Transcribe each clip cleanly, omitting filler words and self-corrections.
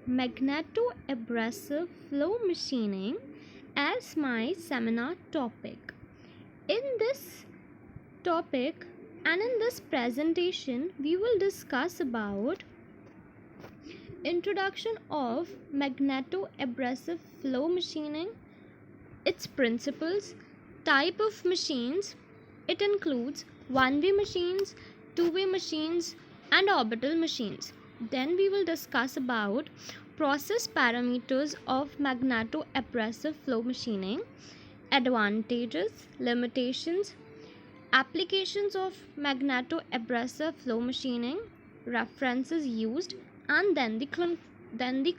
magnetoabrasive flow machining as my seminar topic. In this topic and in this presentation, we will discuss about introduction of magnetoabrasive flow machining, its principles, type of machines. It includes one-way machines, two-way machines, and orbital machines. Then we will discuss about process parameters of magnetoabrasive flow machining, advantages, limitations, applications of magnetoabrasive flow machining, references used, and then the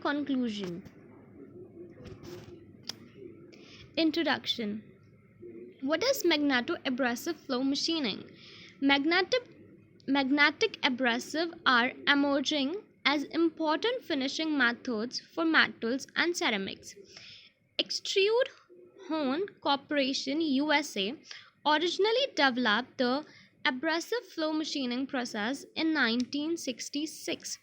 conclusion. Introduction. What is magnetoabrasive flow machining? Magnetic abrasive are emerging as important finishing methods for metals and ceramics. Extrude Hone Corporation USA originally developed the abrasive flow machining process in 1966.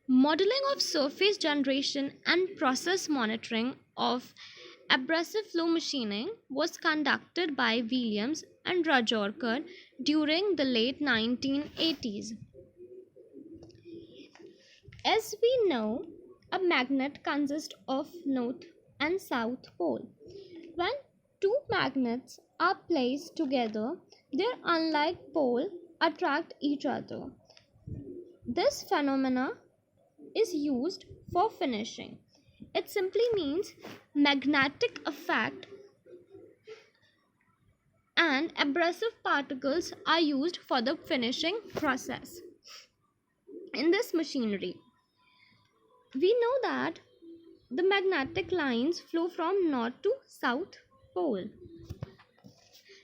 Modeling of surface generation and process monitoring of abrasive flow machining was conducted by Williams and Rajorkar during the late 1980s. As we know, a magnet consists of north and south pole. When two magnets are placed together, their unlike poles attract each other. This phenomena is used for finishing. It simply means magnetic effect, and abrasive particles are used for the finishing process. In this machinery, we know that the magnetic lines flow from north to south pole.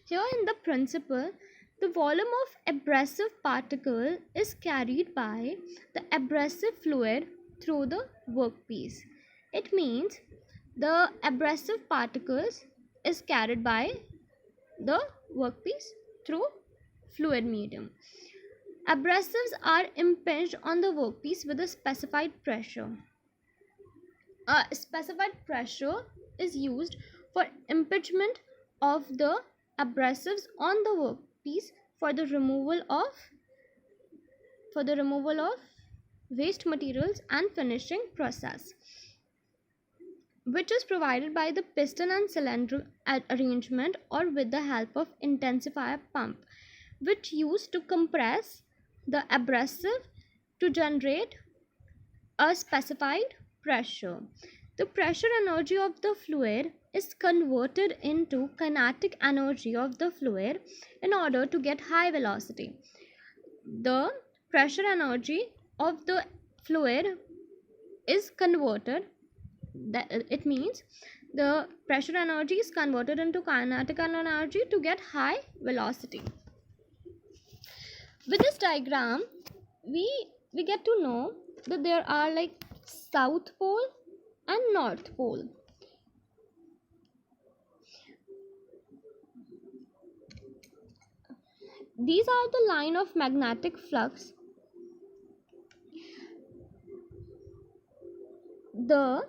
Here in the principle, the volume of abrasive particle is carried by the abrasive fluid through the workpiece. It means the abrasive particles is carried by the workpiece through fluid medium. Abrasives are impinged on the workpiece with a specified pressure. A specified pressure is used for impingement of the abrasives on the workpiece for the removal of waste materials and finishing process, which is provided by the piston and cylinder arrangement or with the help of intensifier pump, which used to compress the abrasive to generate a specified pressure. The pressure energy of the fluid is converted into kinetic energy of the fluid in order to get high velocity. The pressure energy of the fluid is converted, that it means the pressure energy is converted into kinetic energy to get high velocity. With this diagram, we get to know that there are like south pole and north pole. These are the line of magnetic flux. The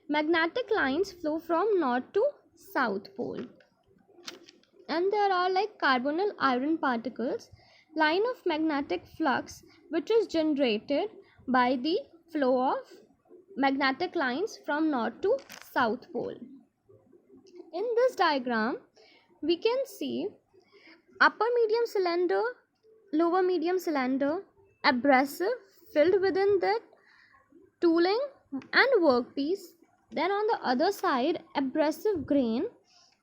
magnetic lines flow from north to south pole, and there are like carbonyl iron particles, line of magnetic flux which is generated by the flow of magnetic lines from north to south pole. In this diagram, we can see upper medium cylinder, lower medium cylinder, abrasive filled within that tooling and workpiece. Then on the other side, abrasive grain,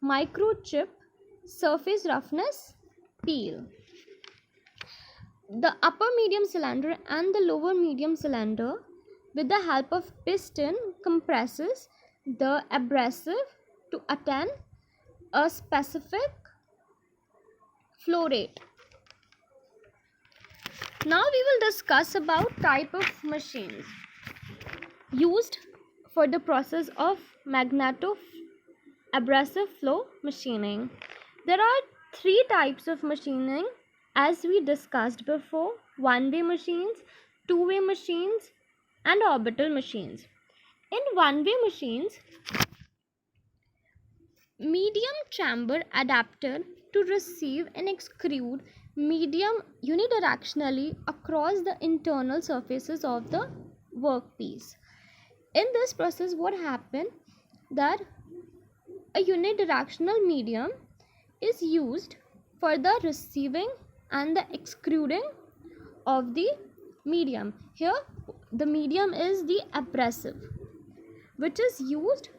microchip, surface roughness, peel. The upper medium cylinder and the lower medium cylinder, with the help of piston, compresses the abrasive to attain a specific flow rate. Now we will discuss about type of machines used for the process of magnetoabrasive flow machining. There are three types of machining as we discussed before: one-way machines, two-way machines, and orbital machines. In one-way machines, medium chamber adapted to receive and extrude medium unidirectionally across the internal surfaces of the workpiece. In this process, what happened that a unidirectional medium is used for the receiving and the extruding of the medium. Here the medium is the abrasive, which is used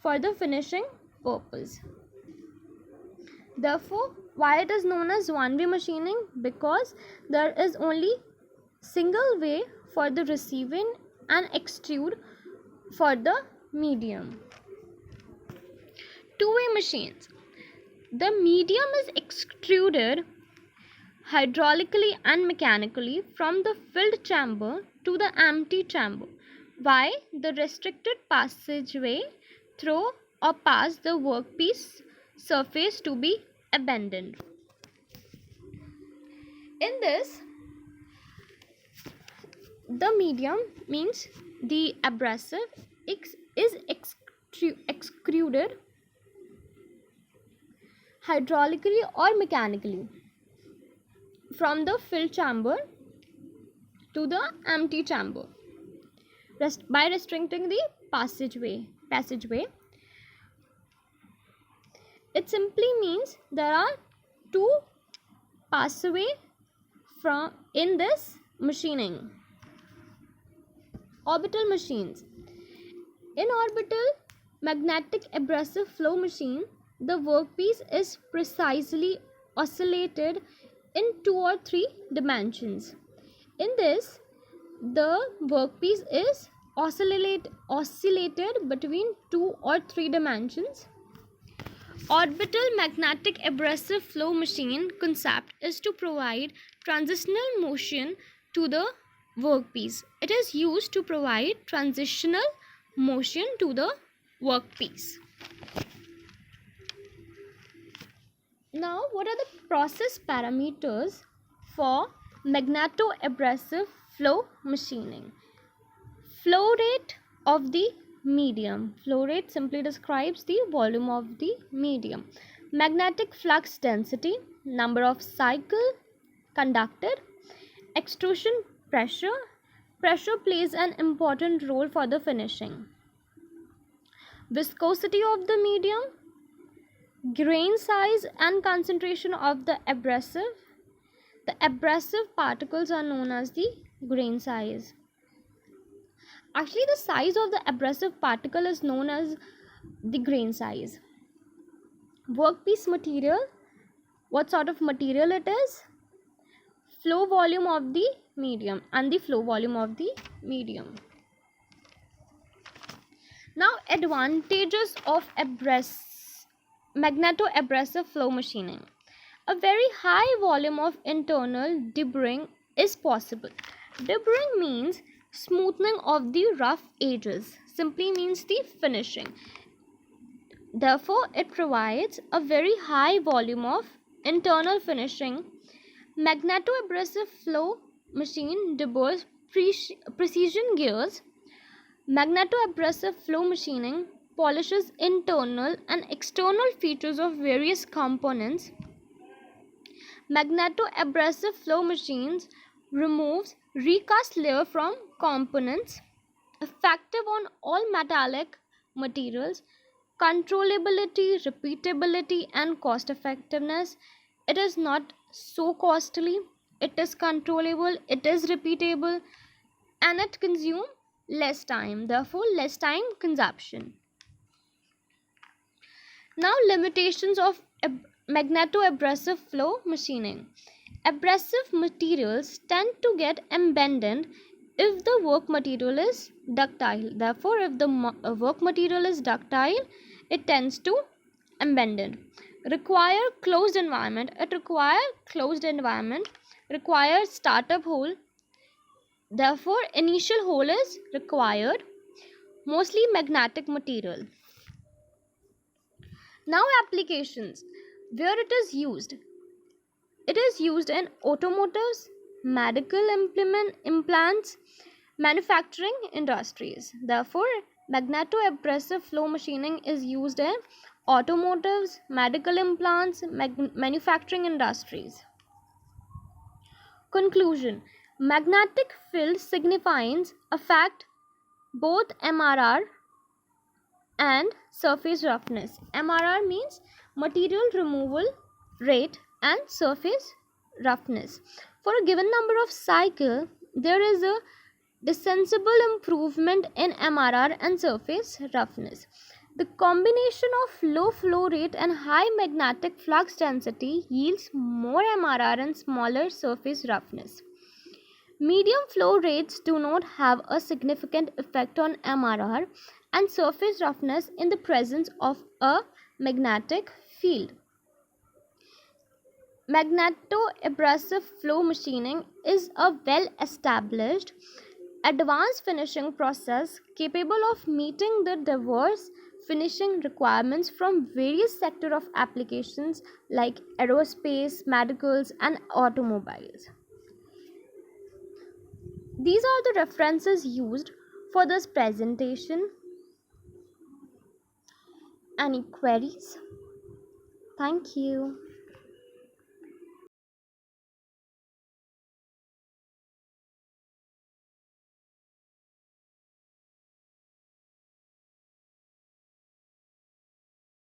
for the finishing purpose. Therefore, why it is known as one-way machining? Because there is only single way for the receiving and extrude for the medium. Two-way machines. The medium is extruded hydraulically and mechanically from the filled chamber to the empty chamber by the restricted passageway through or past the workpiece surface to be abandoned. In this, the medium means the abrasive is extruded hydraulically or mechanically from the filled chamber to the empty chamber by restricting the passageway. It simply means there are two passageway from in this machining. Orbital machines. In orbital magnetic abrasive flow machine, the workpiece is precisely oscillated in 2 or 3 dimensions. In this, the workpiece is oscillated between 2 or 3 dimensions. Orbital magnetic abrasive flow machine concept is to provide transitional motion to the workpiece. It is used to provide transitional motion to the workpiece. Now, what are the process parameters for magneto-abrasive flow machining? Flow rate of the medium. Flow rate simply describes the volume of the medium. Magnetic flux density, number of cycle conducted, extrusion pressure. Pressure plays an important role for the finishing. Viscosity of the medium, grain size and concentration of the abrasive. The abrasive particles are known as the grain size. Actually, the size of the abrasive particle is known as the grain size. Workpiece material, what sort of material it is? Flow volume of the medium and the flow volume of the medium. Now, advantages of magneto-abrasive flow machining. A very high volume of internal deburring is possible. Deburring means smoothing of the rough edges, simply means the finishing. Therefore, it provides a very high volume of internal finishing. Magneto-abrasive flow machine deburs precision gears. Magneto-abrasive flow machining polishes internal and external features of various components. Magneto-abrasive flow machines removes recast layer from components, effective on all metallic materials, controllability, repeatability and cost effectiveness. It is not so costly, it is controllable, it is repeatable, and it consumes less time, therefore less time consumption. Now, limitations of magneto-abrasive flow machining. Abrasive materials tend to get abandoned if the work material is ductile. Therefore, if the work material is ductile, it tends to abandon. Require closed environment. It requires startup hole. Therefore, initial hole is required. Mostly magnetic material. Now, applications. Where it is used. It is used in automotives, medical implants, manufacturing industries. Therefore, magneto-abrasive flow machining is used in automotives, medical implants, manufacturing industries. Conclusion: magnetic field signifies affect both MRR and surface roughness. MRR means material removal rate and surface roughness. For a given number of cycle, there is a discernible improvement in MRR and surface roughness. The combination of low flow rate and high magnetic flux density yields more MRR and smaller surface roughness. Medium flow rates do not have a significant effect on MRR and surface roughness in the presence of a magnetic field. Magneto-abrasive flow machining is a well-established, advanced finishing process capable of meeting the diverse finishing requirements from various sectors of applications like aerospace, medicals, and automobiles. These are the references used for this presentation. Any queries? Thank you.